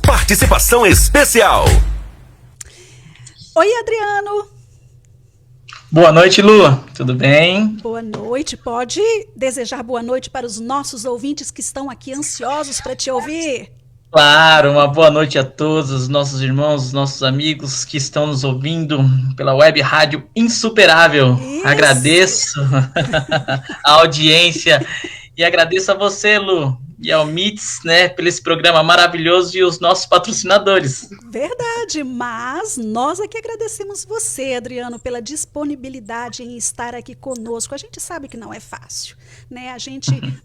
Participação especial. Oi, Adriano. Boa noite, Lu. Tudo bem? Boa noite. Pode desejar boa noite para os nossos ouvintes que estão aqui ansiosos para te ouvir? Claro, uma boa noite a todos os nossos irmãos, os nossos amigos que estão nos ouvindo pela web rádio Insuperável. Isso. Agradeço a audiência e agradeço a você, Lu, e ao MITS, né, pelo esse programa maravilhoso e os nossos patrocinadores. Verdade, mas nós aqui agradecemos você, Adriano, pela disponibilidade em estar aqui conosco. A gente sabe que não é fácil, né?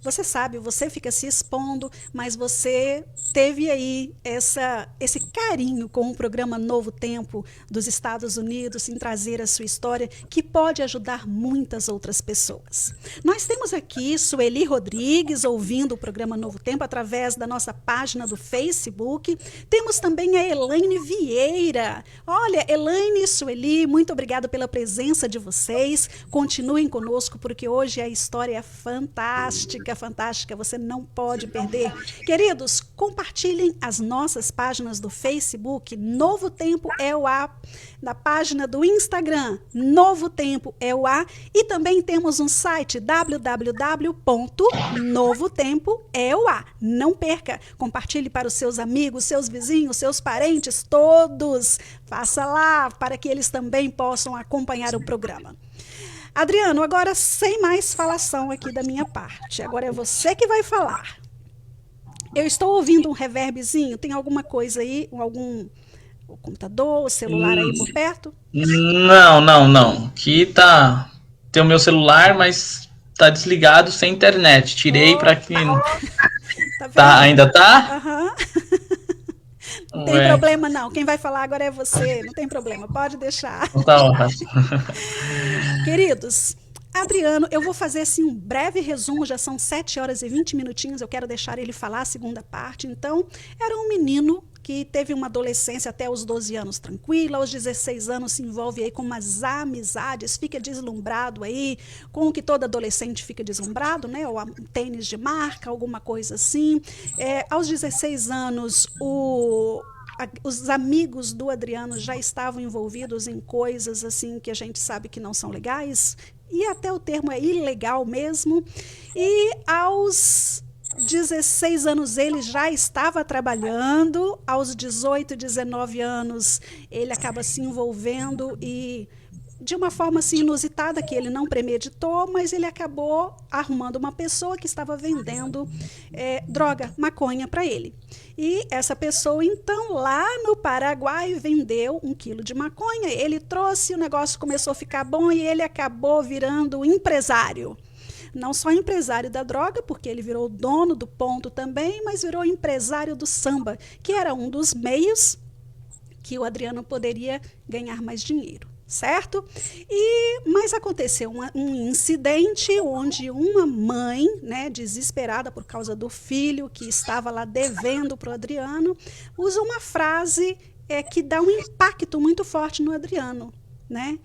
Você sabe, você fica se expondo, mas você teve aí esse carinho com o programa Novo Tempo dos Estados Unidos em trazer a sua história, que pode ajudar muitas outras pessoas. Nós temos aqui Sueli Rodrigues ouvindo o programa Novo Tempo através da nossa página do Facebook. Temos também a Elaine Vieira. Olha, Elaine e Sueli, muito obrigada pela presença de vocês. Continuem conosco, porque hoje a história é fantástica, fantástica. Você não pode perder. Queridos, compartilhem as nossas páginas do Facebook, Novo Tempo é o A, na página do Instagram, Novo Tempo é o A, e também temos um site, www.novotempoeoa. Não perca, compartilhe para os seus amigos, seus vizinhos, seus parentes, todos. Faça lá para que eles também possam acompanhar o programa. Adriano, agora sem mais falação aqui da minha parte. Agora é você que vai falar. Eu estou ouvindo um reverbzinho, tem alguma coisa aí, algum computador, celular aí por perto? Não. Aqui tem o meu celular, mas tá desligado sem internet. Tirei para que ainda tá? Aham. Não tem problema não. Quem vai falar agora é você. Não tem problema. Pode deixar. Tá ótimo. Queridos, Adriano, eu vou fazer assim um breve resumo, já são 7 horas e 20 minutinhos, eu quero deixar ele falar a segunda parte. Então, era um menino que teve uma adolescência até os 12 anos tranquila, aos 16 anos se envolve aí com umas amizades, fica deslumbrado aí, com o que todo adolescente fica deslumbrado, né? Ou tênis de marca, alguma coisa assim. Aos 16 anos, os amigos do Adriano já estavam envolvidos em coisas assim que a gente sabe que não são legais, e até o termo é ilegal mesmo, e aos 16 anos ele já estava trabalhando, aos 18, 19 anos ele acaba se envolvendo e de uma forma assim inusitada, que ele não premeditou, mas ele acabou arrumando uma pessoa que estava vendendo droga, maconha para ele. E essa pessoa, então, lá no Paraguai, vendeu 1 quilo de maconha, ele trouxe, o negócio começou a ficar bom e ele acabou virando empresário. Não só empresário da droga, porque ele virou dono do ponto também, mas virou empresário do samba, que era um dos meios que o Adriano poderia ganhar mais dinheiro. Certo? Mas aconteceu um incidente onde uma mãe, né, desesperada por causa do filho que estava lá devendo para o Adriano, usa uma frase que dá um impacto muito forte no Adriano, né?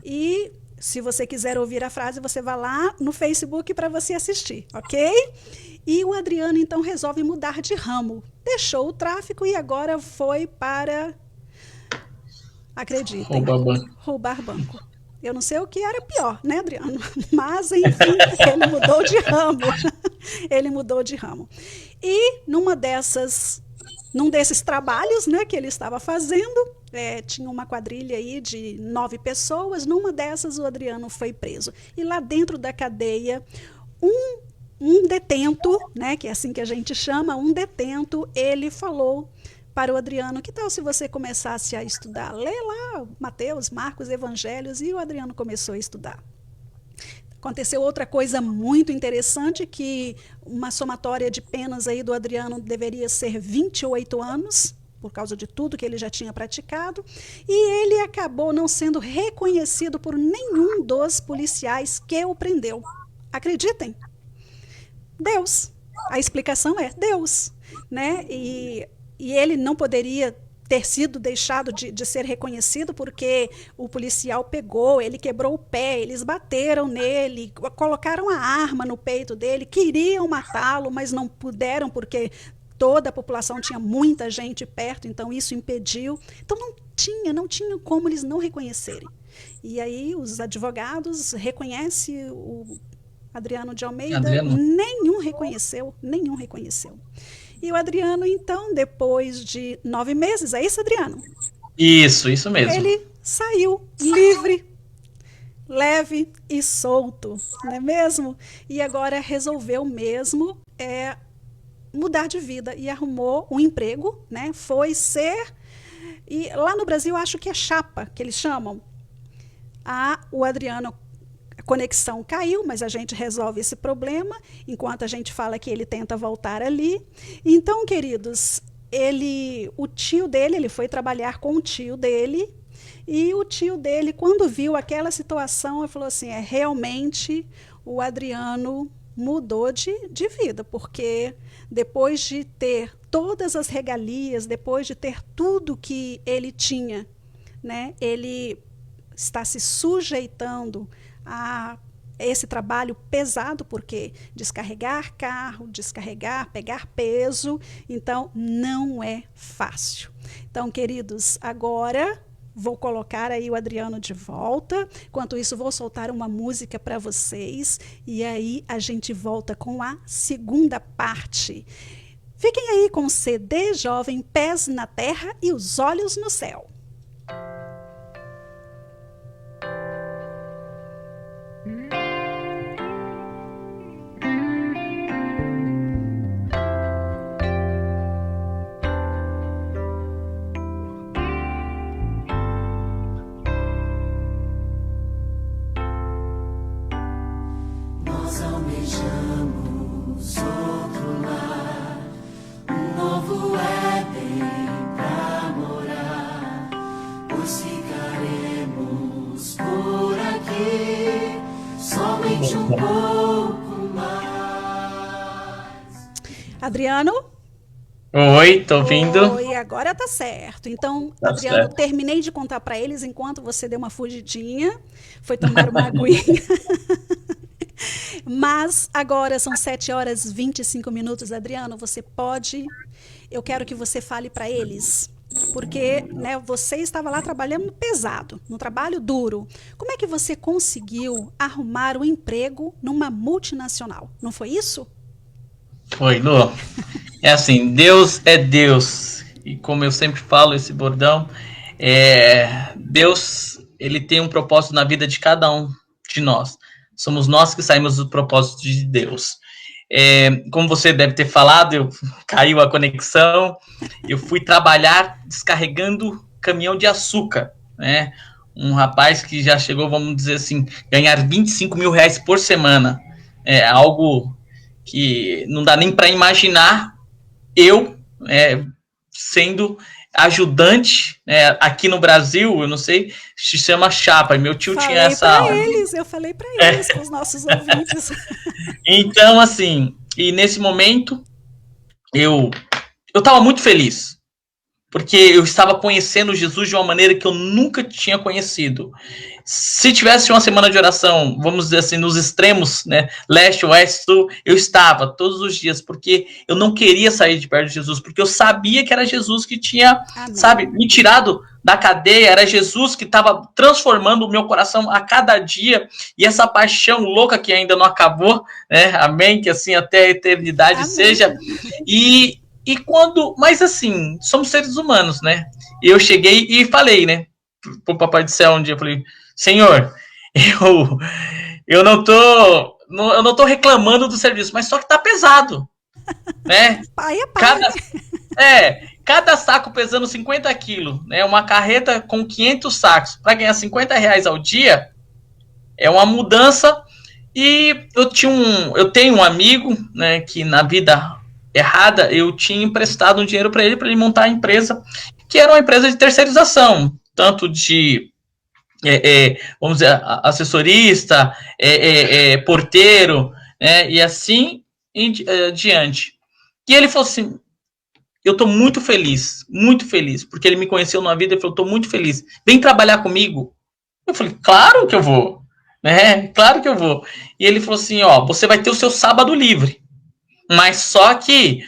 E se você quiser ouvir a frase, você vai lá no Facebook para você assistir, ok? E o Adriano então resolve mudar de ramo, deixou o tráfico e agora foi para... Acreditem, roubar banco. Eu não sei o que era pior, né, Adriano? Mas, enfim, ele mudou de ramo. Ele mudou de ramo. E num desses trabalhos, né, que ele estava fazendo, tinha uma quadrilha aí de 9 pessoas, numa dessas o Adriano foi preso. E lá dentro da cadeia, um detento, né, que é assim que a gente chama, um detento, ele falou para o Adriano, que tal se você começasse a estudar? Lê lá Mateus, Marcos, Evangelhos, e o Adriano começou a estudar. Aconteceu outra coisa muito interessante, que uma somatória de penas aí do Adriano deveria ser 28 anos, por causa de tudo que ele já tinha praticado, e ele acabou não sendo reconhecido por nenhum dos policiais que o prendeu. Acreditem? Deus. A explicação é Deus, né? E ele não poderia ter sido deixado de ser reconhecido porque o policial pegou, ele quebrou o pé, eles bateram nele, colocaram a arma no peito dele, queriam matá-lo, mas não puderam porque toda a população, tinha muita gente perto, então isso impediu. Então não tinha como eles não reconhecerem. E aí os advogados reconhecem o Adriano de Almeida, nenhum reconheceu. E o Adriano, então, depois de 9 meses, é isso, Adriano? Isso mesmo. Ele saiu livre, leve e solto, não é mesmo? E agora resolveu mesmo mudar de vida e arrumou um emprego, né? E lá no Brasil acho que é chapa, que eles chamam. O Adriano, a conexão caiu, mas a gente resolve esse problema, enquanto a gente fala que ele tenta voltar ali. Então, queridos, o tio dele, ele foi trabalhar com o tio dele, e o tio dele, quando viu aquela situação, ele falou assim, realmente o Adriano mudou de vida, porque depois de ter todas as regalias, depois de ter tudo que ele tinha, né, ele está se sujeitando a esse trabalho pesado, porque descarregar carro, pegar peso, então não é fácil. Então, queridos, agora vou colocar aí o Adriano de volta. Enquanto isso, vou soltar uma música para vocês e aí a gente volta com a segunda parte. Fiquem aí com o CD Jovem, Pés na Terra e os Olhos no Céu. Adriano? Oi, tô ouvindo. Oi, agora tá certo. Então, Tá Adriano, certo. terminei de contar para eles enquanto você deu uma fugidinha, foi tomar uma aguinha. Mas agora são 7h25, Adriano, eu quero que você fale para eles, porque, né, você estava lá trabalhando pesado, no trabalho duro. Como é que você conseguiu arrumar um emprego numa multinacional? Não foi isso? Oi, Lu. É assim, Deus é Deus. E como eu sempre falo esse bordão, Deus, ele tem um propósito na vida de cada um de nós. Somos nós que saímos do propósito de Deus. Como você deve ter falado, caiu a conexão, eu fui trabalhar descarregando caminhão de açúcar, né? Um rapaz que já chegou, vamos dizer assim, ganhar 25 mil reais por semana. É algo que não dá nem para imaginar eu sendo ajudante aqui no Brasil, eu não sei, se chama chapa. Meu tio tinha essa... Eu falei para eles, com os nossos ouvintes. Então, assim, e nesse momento, eu estava muito feliz, porque eu estava conhecendo Jesus de uma maneira que eu nunca tinha conhecido. Se tivesse uma semana de oração, vamos dizer assim, nos extremos, né, leste, oeste, sul, eu estava todos os dias, porque eu não queria sair de perto de Jesus, porque eu sabia que era Jesus que tinha, sabe, me tirado da cadeia, era Jesus que estava transformando o meu coração a cada dia, e essa paixão louca que ainda não acabou, né, amém, que assim até a eternidade seja, mas assim, somos seres humanos, né, e eu cheguei e falei, né, pro Papai do Céu um dia, eu falei, Senhor, eu não tô reclamando do serviço, mas só que tá pesado, né? Pai é pai. Cada saco pesando 50 quilos, né? Uma carreta com 500 sacos para ganhar 50 reais ao dia é uma mudança. E eu tenho um amigo, né? Que na vida errada eu tinha emprestado um dinheiro para ele montar a empresa, que era uma empresa de terceirização, tanto de vamos dizer, assessorista, porteiro, né, e assim em diante. E ele falou assim, eu estou muito feliz, porque ele me conheceu numa vida e falou, estou muito feliz, vem trabalhar comigo. Eu falei, claro que eu vou, né, claro que eu vou. E ele falou assim, ó, você vai ter o seu sábado livre, mas só que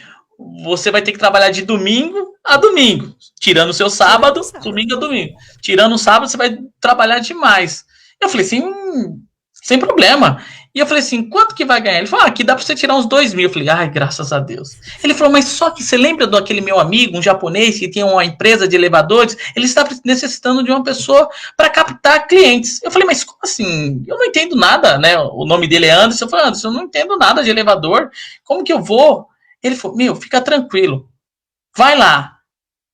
você vai ter que trabalhar de domingo a domingo, tirando o seu sábado, domingo a domingo. Tirando o sábado, você vai trabalhar demais. Eu falei assim, sem problema. E eu falei assim, quanto que vai ganhar? Ele falou, aqui dá pra você tirar uns 2.000. Eu falei, ai, graças a Deus. Ele falou, mas só que você lembra daquele meu amigo, um japonês, que tinha uma empresa de elevadores? Ele está necessitando de uma pessoa para captar clientes. Eu falei, mas como assim? Eu não entendo nada, né? O nome dele é Anderson. Eu falei, Anderson, eu não entendo nada de elevador. Como que eu vou? Ele falou, fica tranquilo. Vai lá.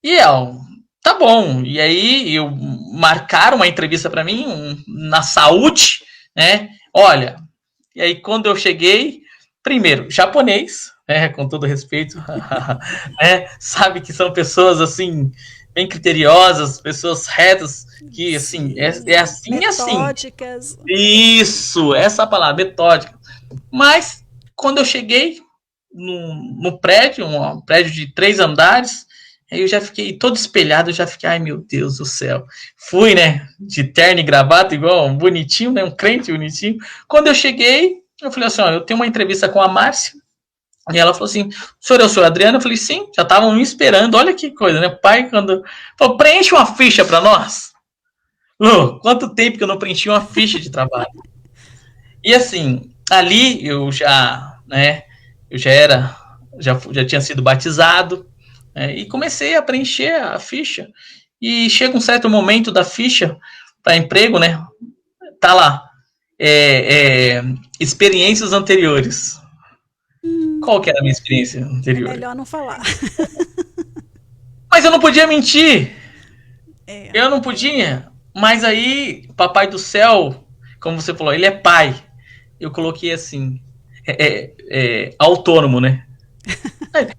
E tá bom. E aí, marcaram uma entrevista para mim, na saúde, né? Olha... E aí, quando eu cheguei, primeiro, japonês, né, com todo respeito, né, sabe que são pessoas, assim, bem criteriosas, pessoas retas, que, assim, é assim e assim. Metódicas. Isso, essa palavra, metódica. Mas, quando eu cheguei no prédio, um prédio de 3 andares, aí eu já fiquei todo espelhado, eu já fiquei, ai meu Deus do céu. Fui, né, de terno e gravata, igual um bonitinho, né, um crente bonitinho. Quando eu cheguei, eu falei assim, ó, eu tenho uma entrevista com a Márcia, e ela falou assim, senhor, eu sou a Adriana? Eu falei, sim, já estavam me esperando, olha que coisa, né, pai, quando... Falou, preenche uma ficha para nós. Lu, quanto tempo que eu não preenchi uma ficha de trabalho? E assim, ali eu já, né, já tinha sido batizado, e comecei a preencher a ficha. E chega um certo momento da ficha para emprego, né? Tá lá. Experiências anteriores. Qual que era a minha experiência anterior? É melhor não falar. Mas eu não podia mentir. Eu não podia. Mas aí, papai do céu, como você falou, ele é pai. Eu coloquei assim, autônomo, né?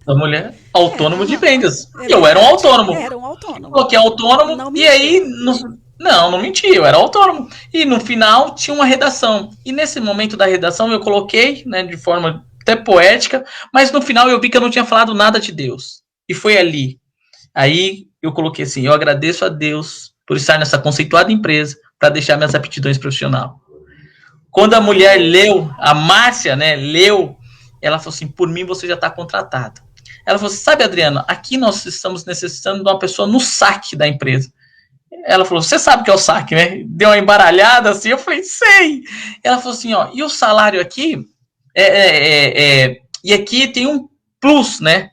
A mulher, autônomo de vendas. Eu era um autônomo. Era um autônomo. Coloquei autônomo não e aí... Não menti, eu era autônomo. E no final tinha uma redação. E nesse momento da redação eu coloquei, né, de forma até poética, mas no final eu vi que eu não tinha falado nada de Deus. E foi ali. Aí eu coloquei assim, eu agradeço a Deus por estar nessa conceituada empresa para deixar minhas aptidões profissionais. Quando a mulher leu, a Márcia, né, leu, ela falou assim, por mim você já está contratado. Ela falou assim, sabe, Adriana, aqui nós estamos necessitando de uma pessoa no saque da empresa. Ela falou, você sabe o que é o saque, né? Deu uma embaralhada assim, eu falei, sei. Ela falou assim, ó, e o salário aqui, e aqui tem um plus, né?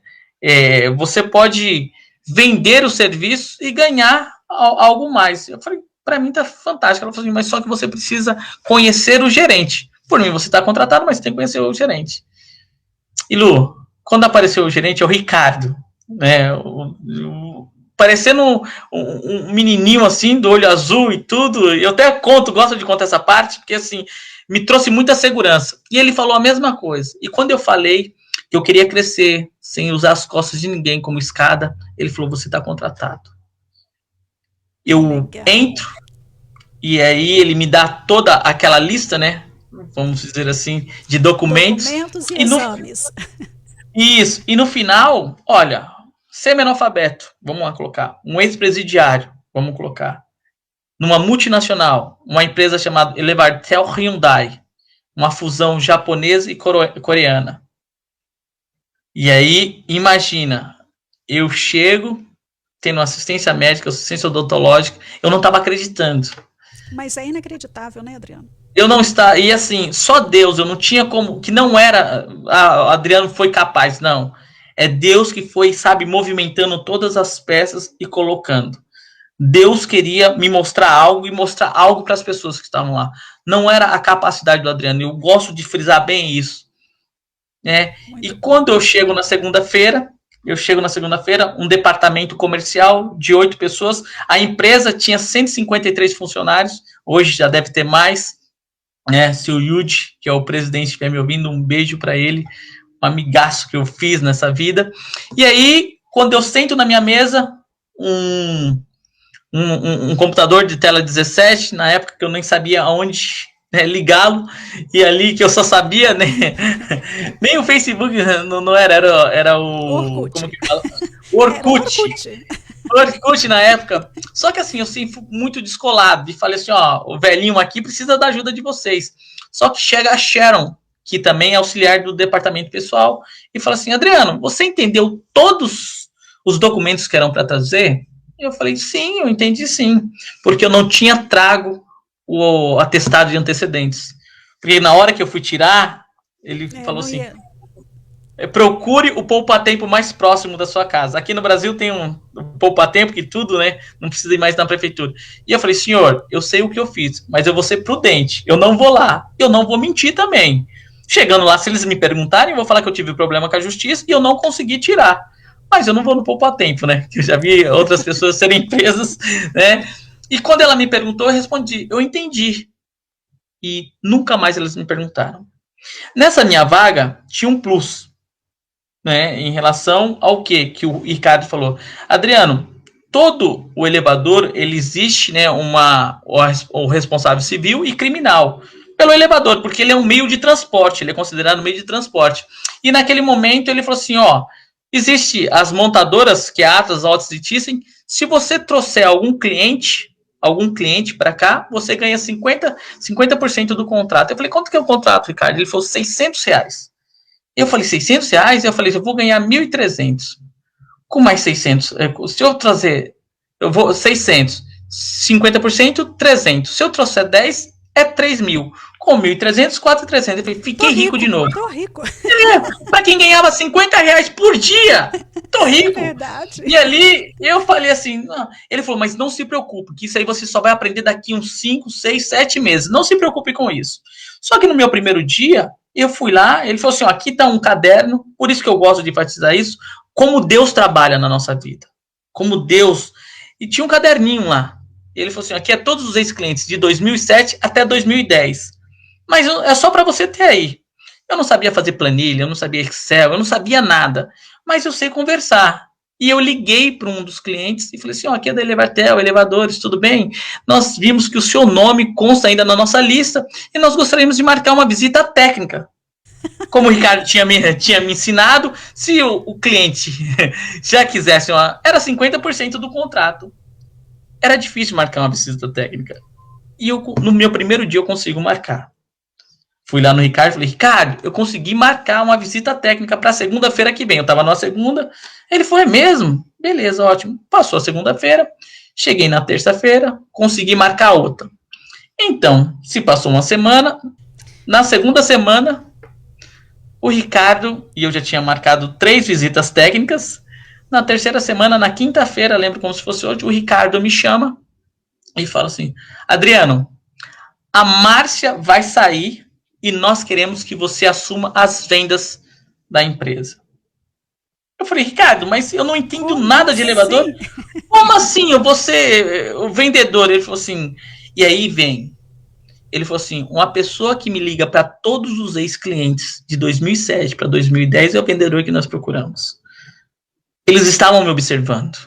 Você pode vender o serviço e ganhar algo mais. Eu falei, para mim tá fantástico. Ela falou assim, mas só que você precisa conhecer o gerente. Por mim, você está contratado, mas você tem que conhecer o gerente. E Lu, quando apareceu o gerente, é o Ricardo, né? Parecendo um menininho assim, do olho azul e tudo. Eu até gosto de contar essa parte, porque assim, me trouxe muita segurança. E ele falou a mesma coisa. E quando eu falei que eu queria crescer sem usar as costas de ninguém como escada, ele falou, você está contratado. Eu entro, e aí ele me dá toda aquela lista, né? Vamos dizer assim, de documentos e exames. Isso. E no final, olha, semi-analfabeto, vamos lá colocar, um ex-presidiário, vamos colocar, numa multinacional, uma empresa chamada Elevartel Hyundai, uma fusão japonesa e coreana. E aí, imagina, eu chego, tendo assistência médica, assistência odontológica, eu não estava acreditando. Mas é inacreditável, né, Adriano? Eu não estava, e assim, só Deus, eu não tinha como, que não era, Adriano foi capaz, não. É Deus que foi, sabe, movimentando todas as peças e colocando. Deus queria me mostrar algo e mostrar algo para as pessoas que estavam lá. Não era a capacidade do Adriano, eu gosto de frisar bem isso. Né? E quando eu chego na segunda-feira, um departamento comercial de 8 pessoas, a empresa tinha 153 funcionários, hoje já deve ter mais, né? Seu Yudi, que é o presidente que estiver me ouvindo, um beijo para ele, um amigaço que eu fiz nessa vida. E aí, quando eu sento na minha mesa, um computador de tela 17, na época que eu nem sabia aonde, né, ligá-lo, e ali que eu só sabia, né, nem o Facebook não era o... Orkut. Como que fala? Orkut na época. Só que assim, eu sempre fui muito descolado, e falei assim, ó, o velhinho aqui precisa da ajuda de vocês. Só que chega a Sharon, que também é auxiliar do departamento pessoal, e fala assim, Adriano, você entendeu todos os documentos que eram para trazer? Eu falei, sim, eu entendi sim, porque eu não tinha trago o atestado de antecedentes. Porque na hora que eu fui tirar, ele falou assim, procure o poupa-tempo mais próximo da sua casa. Aqui no Brasil tem um poupa-tempo que tudo, né? Não precisa ir mais na prefeitura. E eu falei, senhor, eu sei o que eu fiz, mas eu vou ser prudente. Eu não vou lá. Eu não vou mentir também. Chegando lá, se eles me perguntarem, eu vou falar que eu tive problema com a justiça e eu não consegui tirar. Mas eu não vou no poupa-tempo, né? Eu já vi outras pessoas serem presas, né? E quando ela me perguntou, eu respondi, eu entendi. E nunca mais eles me perguntaram. Nessa minha vaga, tinha um plus, né, em relação ao que o Ricardo falou. Adriano, todo o elevador, ele existe, né, o responsável civil e criminal pelo elevador, porque ele é um meio de transporte, ele é considerado um meio de transporte. E naquele momento ele falou assim, ó, existe as montadoras, que é a Atlas, Altis e Thyssen, se você trouxer algum cliente para cá, você ganha 50% do contrato. Eu falei, quanto que é o contrato, Ricardo? Ele falou, R$600. Eu falei, R$600? Eu falei, eu vou ganhar 1.300. Com mais 600, se eu trazer, eu vou 600, 50%, 300. Se eu trouxer 10, é 3.000. Com 1.300, 4.300. Eu falei, fiquei rico de novo. Tô rico. Para quem ganhava R$50 por dia, tô rico. É verdade. E ali, eu falei assim, não. Ele falou, mas não se preocupe, que isso aí você só vai aprender daqui uns 5, 6, 7 meses. Não se preocupe com isso. Só que no meu primeiro dia, eu fui lá, ele falou assim, ó, aqui tá um caderno, por isso que eu gosto de enfatizar isso, como Deus trabalha na nossa vida. Como Deus... E tinha um caderninho lá. Ele falou assim, aqui é todos os ex-clientes de 2007 até 2010. Mas é só para você ter aí. Eu não sabia fazer planilha, eu não sabia Excel, eu não sabia nada. Mas eu sei conversar. E eu liguei para um dos clientes e falei assim, ó, aqui é da Elevatel, Elevadores, tudo bem? Nós vimos que o seu nome consta ainda na nossa lista e nós gostaríamos de marcar uma visita técnica. Como o Ricardo tinha me ensinado, se o cliente já quisesse era 50% do contrato. Era difícil marcar uma visita técnica. E no meu primeiro dia eu consigo marcar. Fui lá no Ricardo e falei, Ricardo, eu consegui marcar uma visita técnica para segunda-feira que vem. Eu estava na segunda. Ele falou, é mesmo? Beleza, ótimo. Passou a segunda-feira, cheguei na terça-feira, consegui marcar outra. Então, se passou uma semana, na segunda semana, o Ricardo, e eu já tinha marcado 3 visitas técnicas, na terceira semana, na quinta-feira, lembro como se fosse hoje, o Ricardo me chama e fala assim, Adriano, a Márcia vai sair e nós queremos que você assuma as vendas da empresa. Eu falei, Ricardo, mas eu não entendo nada de elevador. Como assim? Eu vou ser o vendedor. Ele falou assim, e aí vem. Ele falou assim, uma pessoa que me liga para todos os ex-clientes de 2007 para 2010 é o vendedor que nós procuramos. Eles estavam me observando.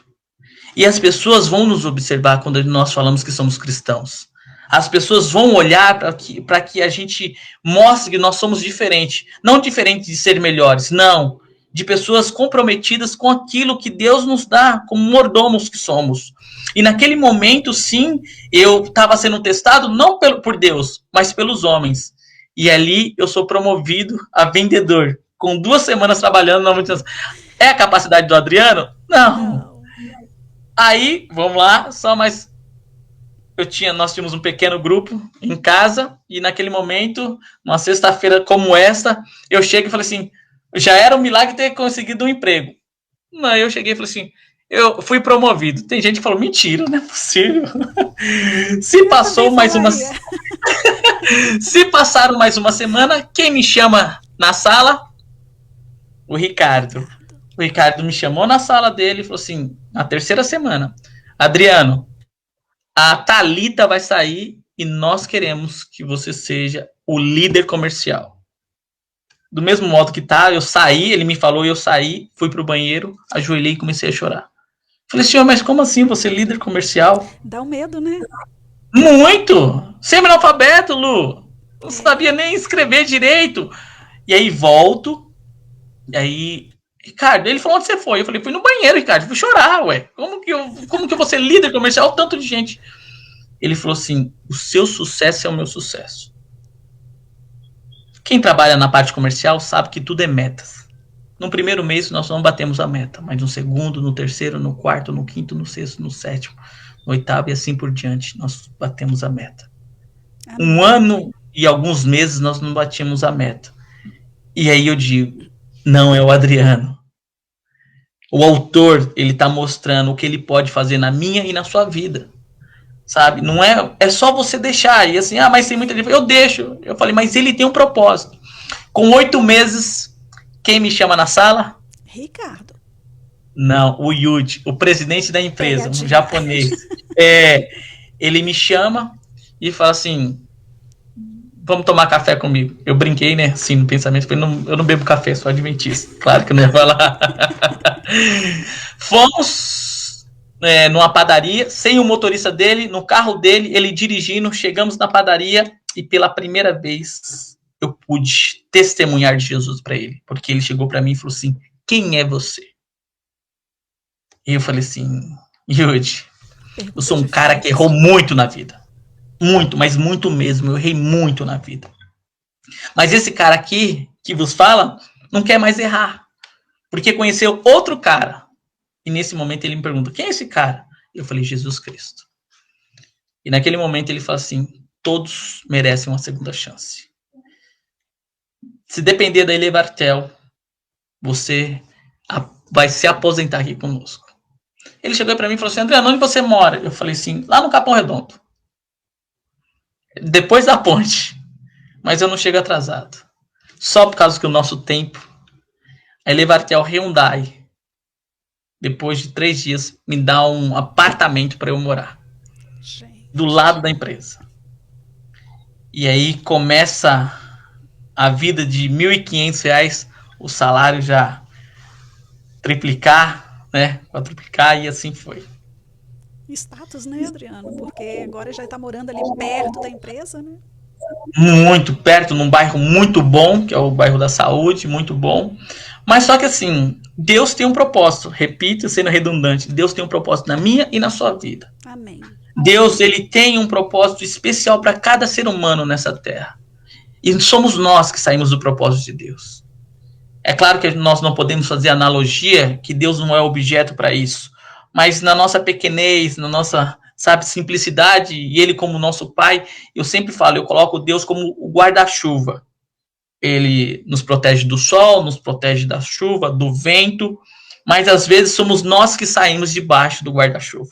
E as pessoas vão nos observar quando nós falamos que somos cristãos. As pessoas vão olhar para que a gente mostre que nós somos diferentes. Não diferentes de ser melhores, não. De pessoas comprometidas com aquilo que Deus nos dá, como mordomos que somos. E naquele momento, sim, eu estava sendo testado não por Deus, mas pelos homens. E ali eu sou promovido a vendedor. Com 2 semanas trabalhando na multinacional. É a capacidade do Adriano? Não. Aí, vamos lá, só mais... Nós tínhamos um pequeno grupo em casa, e naquele momento, uma sexta-feira como essa, eu chego e falei assim, já era um milagre ter conseguido um emprego. Não, eu cheguei e falei assim, eu fui promovido. Tem gente que falou, mentira, não é possível. Se passaram mais uma semana, quem me chama na sala? O Ricardo. O Ricardo me chamou na sala dele e falou assim, na terceira semana, Adriano, a Thalita vai sair e nós queremos que você seja o líder comercial. Do mesmo modo que tá, eu saí, ele me falou, eu saí, fui pro banheiro, ajoelhei e comecei a chorar. Falei, senhor, mas como assim você é líder comercial? Dá um medo, né? Muito! Semi-analfabeto, Lu! Não sabia nem escrever direito. E aí volto, e aí... Ricardo, ele falou, onde você foi? Eu falei, fui no banheiro, Ricardo, fui chorar, ué. Como que eu vou ser líder comercial? Tanto de gente. Ele falou assim, o seu sucesso é o meu sucesso. Quem trabalha na parte comercial sabe que tudo é metas. No primeiro mês nós não batemos a meta, mas no segundo, no terceiro, no quarto, no quinto, no sexto, no sétimo, no oitavo e assim por diante, nós batemos a meta. Um ano e alguns meses nós não batíamos a meta. E aí eu digo, não é o Adriano. O autor, ele tá mostrando o que ele pode fazer na minha e na sua vida. Sabe? Não é, é só você deixar. E assim, mas tem muita gente. Eu deixo. Eu falei, mas ele tem um propósito. Com 8 meses, quem me chama na sala? Ricardo. Não, o Yuji, o presidente da empresa, um japonês. Ele me chama e fala assim, vamos tomar café comigo. Eu brinquei, né, assim, no pensamento, eu não bebo café, sou adventista. Claro que eu não ia falar. Fomos numa padaria, sem o motorista dele, no carro dele, ele dirigindo, chegamos na padaria e pela primeira vez eu pude testemunhar de Jesus para ele, porque ele chegou para mim e falou assim, quem é você? E eu falei assim, Yudi, eu sou um cara que errou muito na vida. Muito, mas muito mesmo. Eu errei muito na vida. Mas esse cara aqui, que vos fala, não quer mais errar. Porque conheceu outro cara. E nesse momento ele me pergunta, quem é esse cara? Eu falei, Jesus Cristo. E naquele momento ele fala assim, todos merecem uma segunda chance. Se depender da Elevartel, você vai se aposentar aqui conosco. Ele chegou para mim e falou assim, André, onde você mora? Eu falei assim, lá no Capão Redondo. Depois da ponte. Mas eu não chego atrasado. Só por causa que o nosso tempo. A Elevartel Hyundai, depois de 3 dias, me dá um apartamento para eu morar. Gente. Do lado da empresa. E aí começa a vida de R$ 1.500, o salário já triplicar, né? Quadruplicar e assim foi. Status, né, Adriano? Porque agora já está morando ali perto da empresa, né? Muito perto, num bairro muito bom, que é o bairro da Saúde, muito bom. Mas só que assim, Deus tem um propósito, repito, sendo redundante, Deus tem um propósito na minha e na sua vida. Amém. Deus, ele tem um propósito especial para cada ser humano nessa terra. E somos nós que saímos do propósito de Deus. É claro que nós não podemos fazer analogia, que Deus não é objeto para isso. Mas na nossa pequenez, na nossa, simplicidade, e Ele como nosso Pai, eu sempre falo, eu coloco Deus como o guarda-chuva. Ele nos protege do sol, nos protege da chuva, do vento, mas às vezes somos nós que saímos debaixo do guarda-chuva.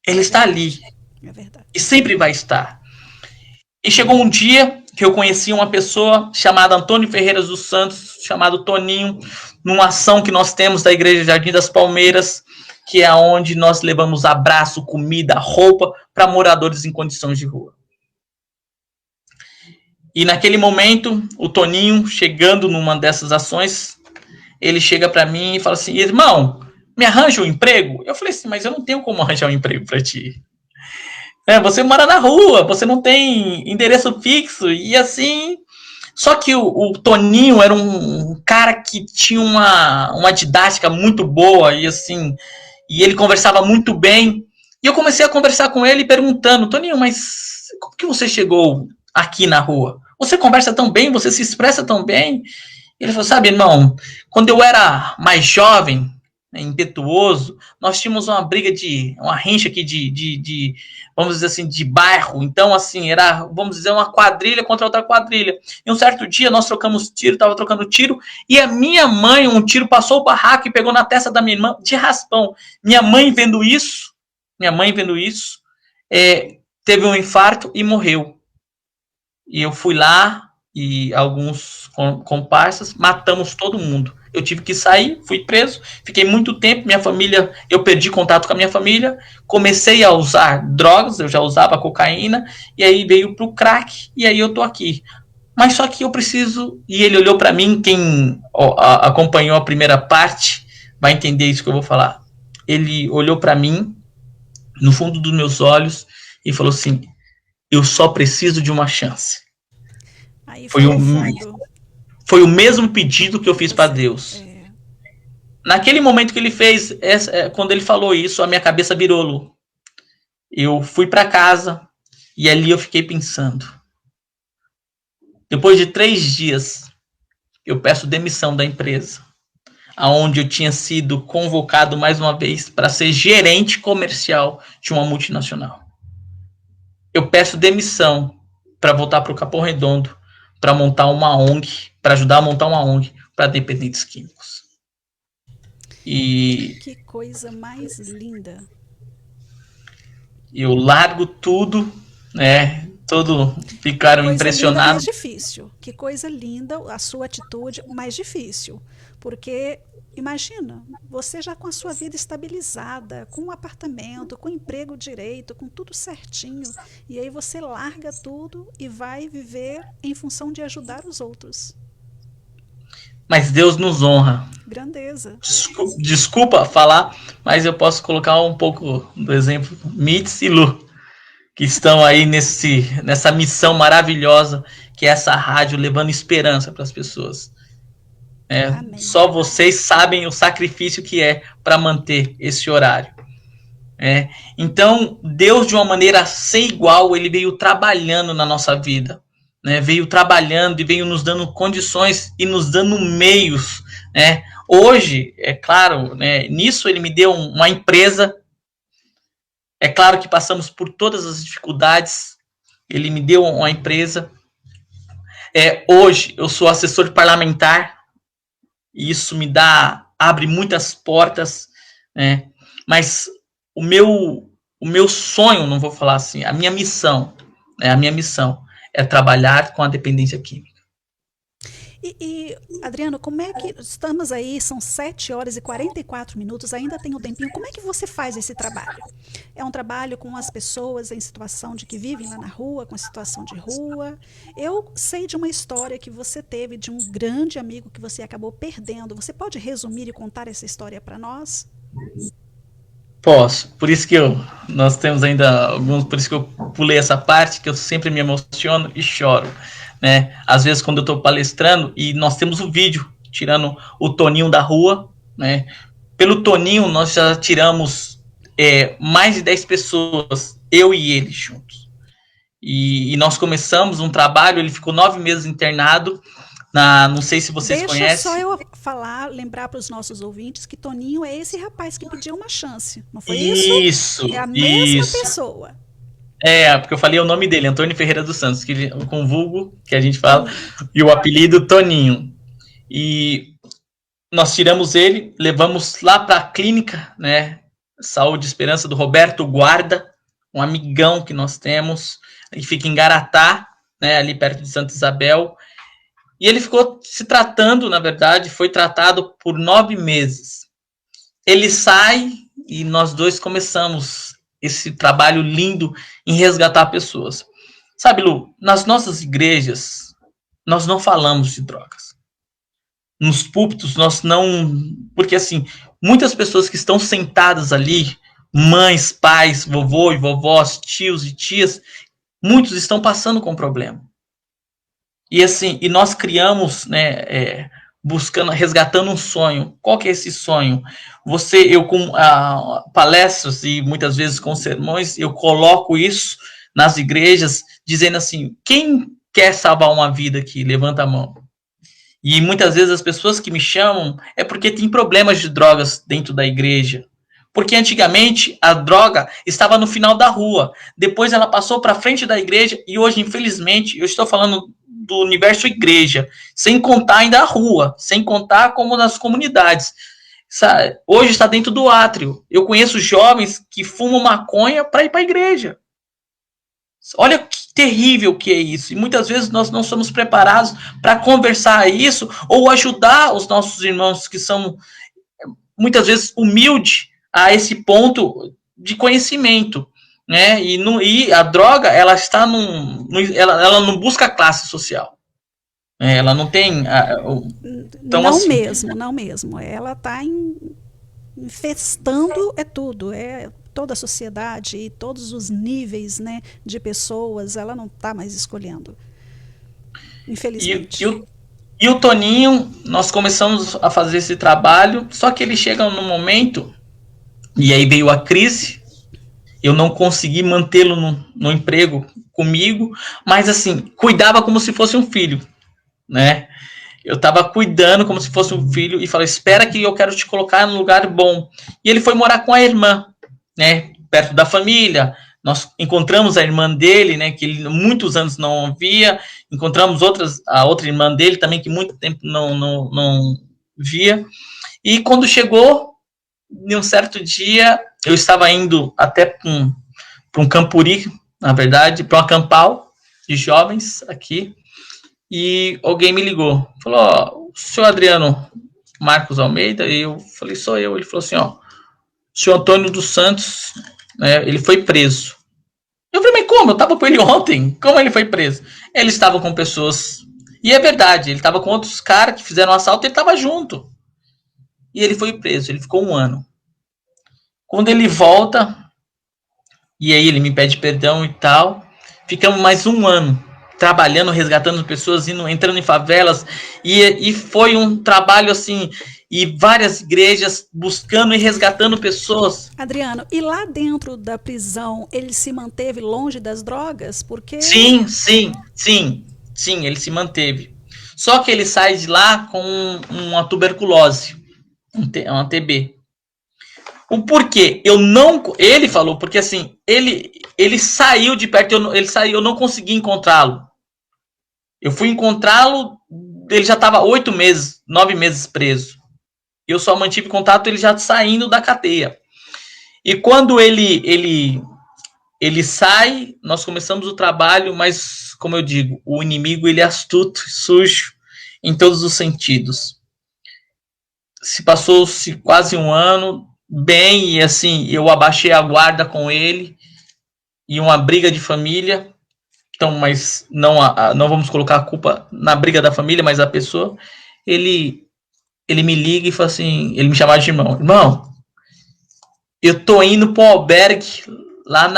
Ele está ali. É verdade. E sempre vai estar. E chegou um dia que eu conheci uma pessoa chamada Antônio Ferreira dos Santos, chamado Toninho, numa ação que nós temos da Igreja Jardim das Palmeiras, que é onde nós levamos abraço, comida, roupa para moradores em condições de rua. E naquele momento, o Toninho, chegando numa dessas ações, ele chega para mim e fala assim, irmão, me arranja um emprego? Eu falei assim, mas eu não tenho como arranjar um emprego para ti. Você mora na rua, você não tem endereço fixo, e assim... Só que o Toninho era um cara que tinha uma didática muito boa, e assim, e ele conversava muito bem, e eu comecei a conversar com ele perguntando, Toninho, mas como que você chegou aqui na rua? Você conversa tão bem, você se expressa tão bem? Ele falou, sabe, irmão, quando eu era mais jovem, impetuoso, nós tínhamos uma briga uma rincha aqui vamos dizer assim, de bairro. Então, assim, era, vamos dizer, uma quadrilha contra outra quadrilha. E um certo dia nós trocamos tiro, estava trocando tiro, e a minha mãe, um tiro passou o barraco e pegou na testa da minha irmã de raspão. Minha mãe vendo isso, teve um infarto e morreu. E eu fui lá, e alguns comparsas, matamos todo mundo. Eu tive que sair, fui preso, fiquei muito tempo, minha família, eu perdi contato com a minha família, comecei a usar drogas, eu já usava cocaína, e aí veio pro crack, e aí eu tô aqui. Mas só que eu preciso, e ele olhou para mim, quem acompanhou a primeira parte, vai entender isso que eu vou falar. Ele olhou para mim, no fundo dos meus olhos, e falou assim, eu só preciso de uma chance. Aí foi o mesmo pedido que eu fiz para Deus. Naquele momento que ele fez, quando ele falou isso, a minha cabeça virou, Lu. Eu fui para casa e ali eu fiquei pensando. Depois de 3 dias, eu peço demissão da empresa, aonde eu tinha sido convocado mais uma vez para ser gerente comercial de uma multinacional. Eu peço demissão para voltar para o Capão Redondo, para montar uma ONG, para ajudar a montar uma ONG para dependentes químicos. E que coisa mais linda. Eu largo tudo, né? Todo ficaram impressionados. Que coisa linda, mais difícil. Que coisa linda a sua atitude, mais difícil. Porque, imagina, você já com a sua vida estabilizada, com um apartamento, com um emprego direito, com tudo certinho, e aí você larga tudo e vai viver em função de ajudar os outros. Mas Deus nos honra. Grandeza. Desculpa falar, mas eu posso colocar um pouco do exemplo Mitz e Lu, que estão aí nessa missão maravilhosa, que é essa rádio levando esperança para as pessoas. Só vocês sabem o sacrifício que é para manter esse horário. Então, Deus, de uma maneira sem igual, ele veio trabalhando na nossa vida. Veio trabalhando e veio nos dando condições e nos dando meios. Hoje, é claro, nisso ele me deu uma empresa. É claro que passamos por todas as dificuldades. Ele me deu uma empresa. Hoje eu sou assessor parlamentar. E isso abre muitas portas. Mas o meu sonho, não vou falar assim, a minha missão é trabalhar com a dependência química. E Adriano, como é que estamos aí, são 7 horas e 44 minutos, ainda tem um tempinho, como é que você faz esse trabalho? É um trabalho com as pessoas em situação de que vivem lá na rua, com situação de rua? Eu sei de uma história que você teve de um grande amigo que você acabou perdendo. Você pode resumir e contar essa história para nós? Posso, por isso que nós temos ainda alguns, por isso que eu pulei essa parte, que eu sempre me emociono e choro. Às vezes quando eu estou palestrando e nós temos um vídeo tirando o Toninho da rua, pelo Toninho nós já tiramos mais de 10 pessoas, eu e ele juntos, e nós começamos um trabalho, ele ficou 9 meses internado, não sei se vocês conhecem. Deixa só eu lembrar para os nossos ouvintes que Toninho é esse rapaz que pediu uma chance, não foi isso? Isso, é a mesma pessoa. Porque eu falei o nome dele, Antônio Ferreira dos Santos, com o vulgo que a gente fala, e o apelido Toninho. E nós tiramos ele, levamos lá para a clínica, Saúde e Esperança do Roberto Guarda, um amigão que nós temos, que fica em Garatá, ali perto de Santa Isabel. E ele ficou se tratando, na verdade, foi tratado por 9 meses. Ele sai e nós dois começamos esse trabalho lindo em resgatar pessoas. Sabe, Lu, nas nossas igrejas, nós não falamos de drogas. Nos púlpitos, nós não... Porque, assim, muitas pessoas que estão sentadas ali, mães, pais, vovô e vovós, tios e tias, muitos estão passando com problema. E, assim, nós criamos, resgatando um sonho. Qual que é esse sonho? Eu com palestras e muitas vezes com sermões, eu coloco isso nas igrejas, dizendo assim, quem quer salvar uma vida aqui? Levanta a mão. E muitas vezes as pessoas que me chamam é porque tem problemas de drogas dentro da igreja. Porque antigamente a droga estava no final da rua, depois ela passou para frente da igreja e hoje, infelizmente, eu estou falando do universo igreja, sem contar ainda a rua, sem contar como nas comunidades. Sabe? Hoje está dentro do átrio. Eu conheço jovens que fumam maconha para ir para a igreja. Olha que terrível que é isso. E muitas vezes nós não somos preparados para conversar isso ou ajudar os nossos irmãos que são muitas vezes humildes a esse ponto de conhecimento. E a droga, ela está ela não busca classe social. Ela não tem... Então, não assim, não mesmo. Ela está infestando tudo. Toda a sociedade e todos os níveis de pessoas. Ela não está mais escolhendo. Infelizmente. E o Toninho, nós começamos a fazer esse trabalho, só que ele chega num momento, e aí veio a crise, Eu não consegui mantê-lo no emprego comigo, mas assim, cuidava como se fosse um filho, né? Eu estava cuidando como se fosse um filho e falei, espera que eu quero te colocar num lugar bom. E ele foi morar com a irmã, né? Perto da família. Nós encontramos a irmã dele, né? Que ele muitos anos não via. Encontramos a outra irmã dele também, que muito tempo não via. E quando chegou, em um certo dia, eu estava indo até para um campuri, na verdade, para um acampal de jovens aqui. E alguém me ligou, falou, ó, o senhor Adriano Marcos Almeida? E eu falei, sou eu. Ele falou assim, ó, o senhor Antônio dos Santos, né, ele foi preso. Eu falei, mas como? Eu tava com ele ontem, como ele foi preso? Ele estava com pessoas, e é verdade, ele estava com outros caras que fizeram um assalto, ele estava junto. E ele foi preso, ele ficou 1 ano. Quando ele volta, e aí ele me pede perdão e tal, ficamos mais 1 ano trabalhando, resgatando pessoas, entrando em favelas, e foi um trabalho assim, e várias igrejas buscando e resgatando pessoas. Adriano, e lá dentro da prisão, ele se manteve longe das drogas? Porque... Sim, ele se manteve. Só que ele sai de lá com uma tuberculose, uma TB. O porquê? Ele falou, porque assim, ele saiu de perto, eu não consegui encontrá-lo. Eu fui encontrá-lo, ele já estava 8 meses, 9 meses preso. Eu só mantive contato, ele já saindo da cadeia. E quando ele sai, nós começamos o trabalho, mas, como eu digo, o inimigo ele é astuto, sujo, em todos os sentidos. Passou-se quase 1 ano, bem, e assim, eu abaixei a guarda com ele, e uma briga de família, então, mas não vamos colocar a culpa na briga da família, mas a pessoa, ele me liga e fala assim, ele me chamava de irmão, eu tô indo pro albergue lá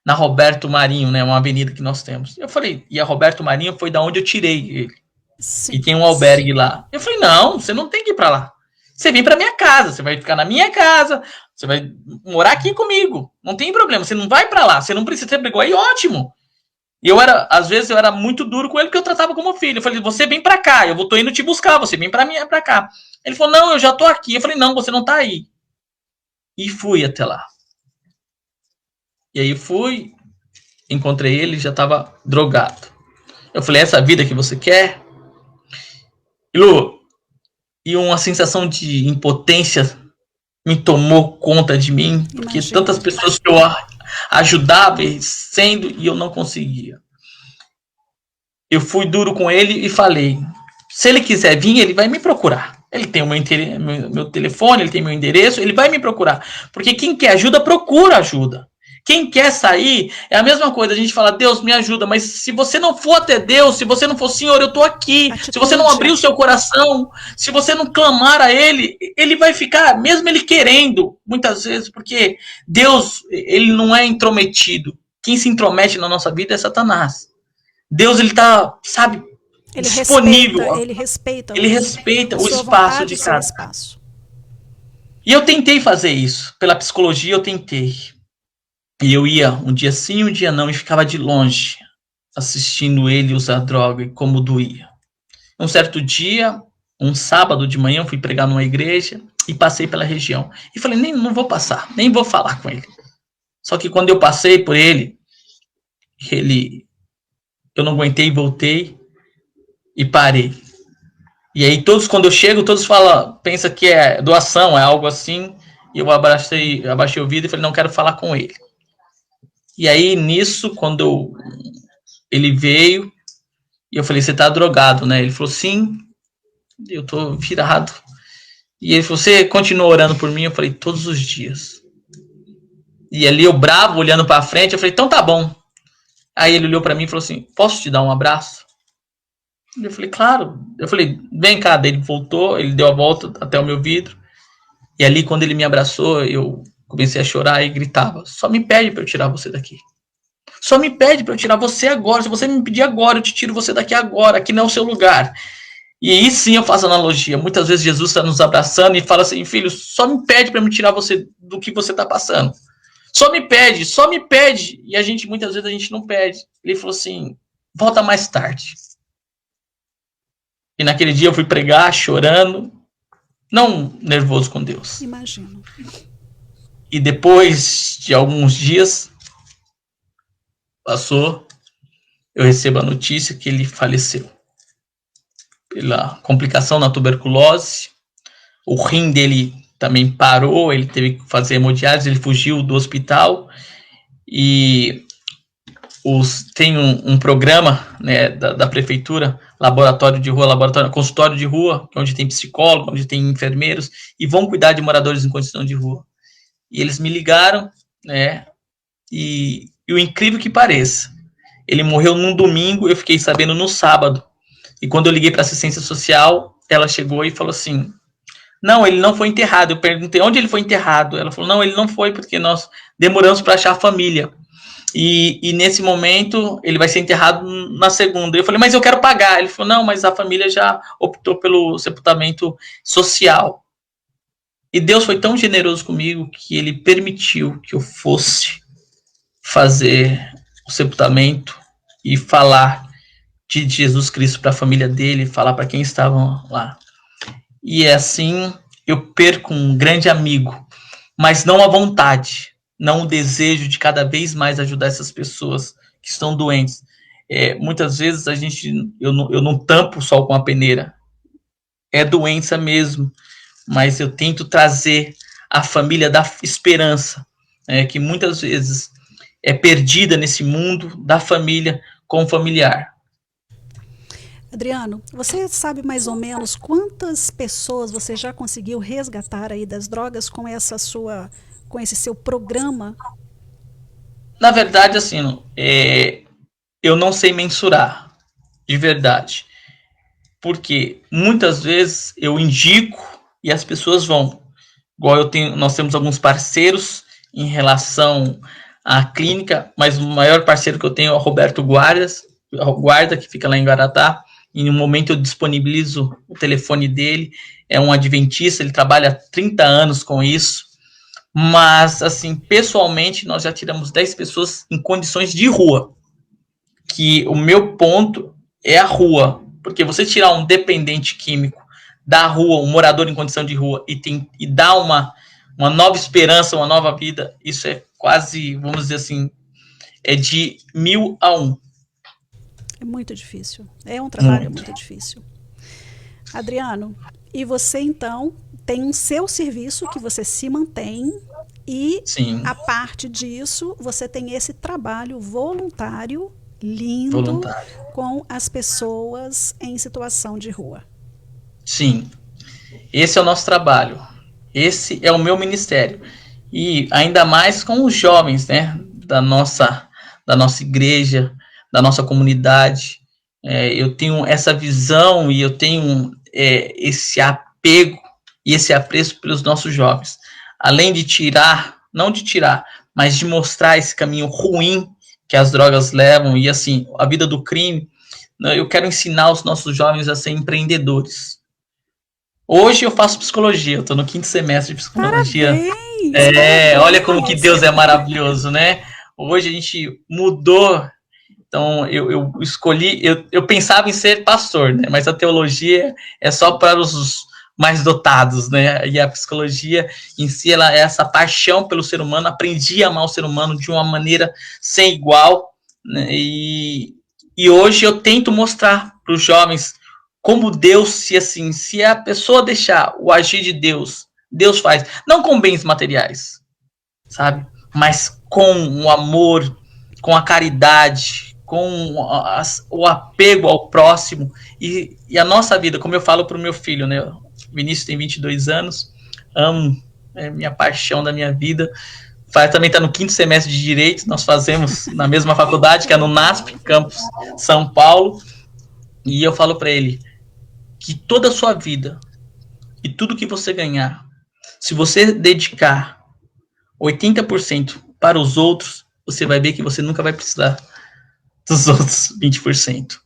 na Roberto Marinho, né, uma avenida que nós temos. Eu falei, e a Roberto Marinho foi da onde eu tirei ele. Sim, e tem um albergue lá. Eu falei, não, você não tem que ir pra lá. Você vem pra minha casa, você vai ficar na minha casa, você vai morar aqui comigo. Não tem problema, você não vai pra lá, você não precisa, você brigou aí, ótimo. E às vezes eu era muito duro com ele, porque eu tratava como filho. Eu falei, você vem pra cá, eu tô indo te buscar, você vem pra cá. Ele falou, não, eu já tô aqui. Eu falei, não, você não tá aí. E fui até lá. E aí fui, encontrei ele, já tava drogado. Eu falei, essa vida que você quer? E Lu, e uma sensação de impotência me tomou conta de mim, porque tantas pessoas que eu ajudava e eu não conseguia. Eu fui duro com ele e falei, se ele quiser vir, ele vai me procurar. Ele tem o meu telefone, ele tem meu endereço, ele vai me procurar. Porque quem quer ajuda, procura ajuda. Quem quer sair, é a mesma coisa, a gente fala, Deus me ajuda, mas se você não for até Deus, se você não for, Senhor, eu tô aqui, se você não abrir o seu coração, se você não clamar a Ele, Ele vai ficar, mesmo Ele querendo, muitas vezes, porque Deus, Ele não é intrometido, quem se intromete na nossa vida é Satanás. Deus, Ele tá, sabe, ele disponível. Ele respeita o espaço de cada. E eu tentei fazer isso, pela psicologia eu tentei. E eu ia um dia sim, um dia não, e ficava de longe, assistindo ele usar droga e como doía. Um certo dia, um sábado de manhã, eu fui pregar numa igreja e passei pela região. E falei, não vou passar, nem vou falar com ele. Só que quando eu passei por ele, eu não aguentei, voltei e parei. E aí quando eu chego, todos falam, pensa que é doação, é algo assim, e eu abaixei o vidro e falei, não quero falar com ele. E aí, nisso, quando ele veio, e eu falei, você tá drogado, né? Ele falou, sim, eu tô virado. E ele falou, você continua orando por mim? Eu falei, todos os dias. E ali, eu bravo, olhando pra frente, eu falei, então tá bom. Aí ele olhou pra mim e falou assim, posso te dar um abraço? Eu falei, claro. Eu falei, vem cá. Daí ele voltou, ele deu a volta até o meu vidro. E ali, quando ele me abraçou, eu comecei a chorar e gritava, só me pede para eu tirar você daqui. Só me pede para eu tirar você agora. Se você me pedir agora, eu te tiro você daqui agora. Aqui não é o seu lugar. E aí sim eu faço analogia. Muitas vezes Jesus está nos abraçando e fala assim, filho, só me pede para me tirar você do que você está passando. só me pede. E muitas vezes a gente não pede. Ele falou assim, volta mais tarde. E naquele dia eu fui pregar chorando, não nervoso com Deus. Imagino. E depois de alguns dias, passou, eu recebo a notícia que ele faleceu. Pela complicação na tuberculose, o rim dele também parou, ele teve que fazer hemodiálise, ele fugiu do hospital. E tem um programa, né, da prefeitura, laboratório de rua, consultório de rua, onde tem psicólogo, onde tem enfermeiros, e vão cuidar de moradores em condição de rua. E eles me ligaram, né, e o incrível que pareça, ele morreu num domingo, eu fiquei sabendo no sábado. E quando eu liguei para a assistência social, ela chegou e falou assim, não, ele não foi enterrado. Eu perguntei onde ele foi enterrado. Ela falou, não, ele não foi, porque nós demoramos para achar a família. E nesse momento, ele vai ser enterrado na segunda. Eu falei, mas eu quero pagar. Ele falou, não, mas a família já optou pelo sepultamento social. E Deus foi tão generoso comigo que ele permitiu que eu fosse fazer o sepultamento e falar de Jesus Cristo para a família dele, falar para quem estavam lá. E assim eu perco um grande amigo, mas não a vontade, não o desejo de cada vez mais ajudar essas pessoas que estão doentes. Muitas vezes eu não tampo o sol com a peneira, é doença mesmo, mas eu tento trazer a família da esperança, que muitas vezes é perdida nesse mundo da família com o familiar. Adriano, você sabe mais ou menos quantas pessoas você já conseguiu resgatar aí das drogas com esse seu programa? Na verdade, assim, eu não sei mensurar, de verdade. Porque muitas vezes eu indico e as pessoas vão. Igual nós temos alguns parceiros em relação à clínica, mas o maior parceiro que eu tenho é o Roberto Guarda, que fica lá em Guaratá. Em um momento eu disponibilizo o telefone dele, é um adventista, ele trabalha há 30 anos com isso, mas, assim, pessoalmente, nós já tiramos 10 pessoas em condições de rua, que o meu ponto é a rua, porque você tirar um dependente químico da rua, um morador em condição de rua, e dar uma nova esperança, uma nova vida, isso é quase, vamos dizer assim, é de 1000 a 1. É muito difícil. É um trabalho muito difícil. Adriano, e você então tem um seu serviço que você se mantém e Sim. A parte disso você tem esse trabalho voluntário lindo com as pessoas em situação de rua. Sim. Esse é o nosso trabalho. Esse é o meu ministério. E ainda mais com os jovens, né, da nossa igreja, da nossa comunidade. Eu tenho essa visão e eu tenho esse apego e esse apreço pelos nossos jovens. Além de não de tirar, mas de mostrar esse caminho ruim que as drogas levam e, assim, a vida do crime, né, eu quero ensinar os nossos jovens a ser empreendedores. Hoje eu faço psicologia, eu estou no 5º semestre de psicologia. Parabéns! Olha como que Deus é maravilhoso, né? Hoje a gente mudou. Então, eu escolhi, eu pensava em ser pastor, né? Mas a teologia é só para os mais dotados, né? E a psicologia em si, ela é essa paixão pelo ser humano, aprendi a amar o ser humano de uma maneira sem igual, né? E hoje eu tento mostrar para os jovens como Deus, se a pessoa deixar o agir de Deus, Deus faz, não com bens materiais, sabe? Mas com o amor, com a caridade, com o apego ao próximo e a nossa vida, como eu falo para o meu filho, né? O Vinícius tem 22 anos, amo, é minha paixão da minha vida. Também está no 5º semestre de Direito, nós fazemos na mesma faculdade, que é no NASP, campus São Paulo, e eu falo para ele que toda a sua vida e tudo que você ganhar, se você dedicar 80% para os outros, você vai ver que você nunca vai precisar dos outros 20%.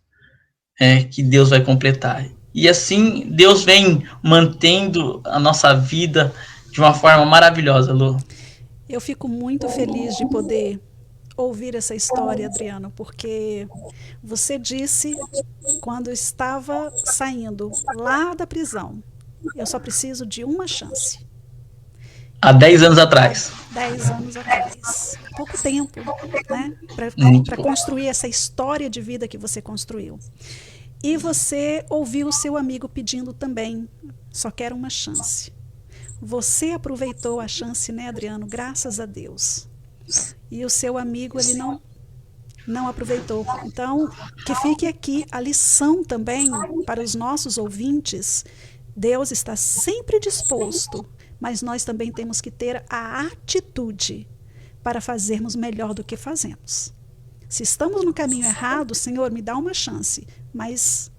Que Deus vai completar. E assim, Deus vem mantendo a nossa vida de uma forma maravilhosa, Lu. Eu fico muito feliz de poder ouvir essa história, Adriano, porque você disse, quando estava saindo lá da prisão, eu só preciso de uma chance. Há 10 anos atrás. 10 anos atrás. Pouco tempo, né? Para construir essa história de vida que você construiu. E você ouviu o seu amigo pedindo também, só quero uma chance. Você aproveitou a chance, né, Adriano? Graças a Deus. E o seu amigo, ele não aproveitou. Então, que fique aqui a lição também para os nossos ouvintes. Deus está sempre disposto, mas nós também temos que ter a atitude para fazermos melhor do que fazemos. Se estamos no caminho errado, Senhor, me dá uma chance, mas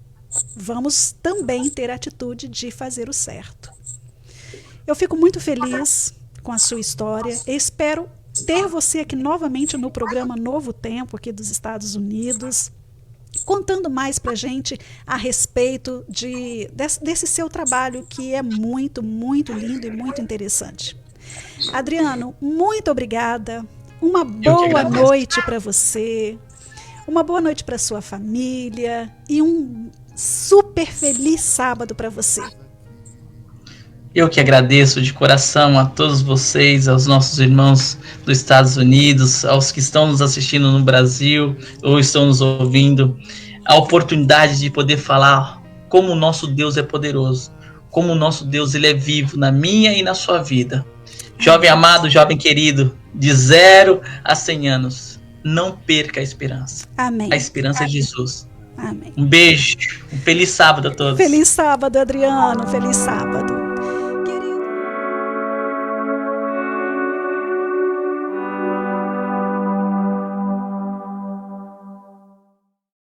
vamos também ter a atitude de fazer o certo. Eu fico muito feliz com a sua história. Espero ter você aqui novamente no programa Novo Tempo, aqui dos Estados Unidos, contando mais para a gente a respeito desse seu trabalho, que é muito, muito lindo e muito interessante. Adriano, muito obrigada. Uma boa noite para você, uma boa noite para sua família e um super feliz sábado para você. Eu que agradeço de coração a todos vocês, aos nossos irmãos dos Estados Unidos, aos que estão nos assistindo no Brasil ou estão nos ouvindo, a oportunidade de poder falar como o nosso Deus é poderoso, como o nosso Deus ele é vivo na minha e na sua vida. Jovem amado, jovem querido, de 0 a 100 anos, não perca a esperança. Amém. A esperança é Jesus. Amém. Um beijo, um feliz sábado a todos. Feliz sábado, Adriano, feliz sábado.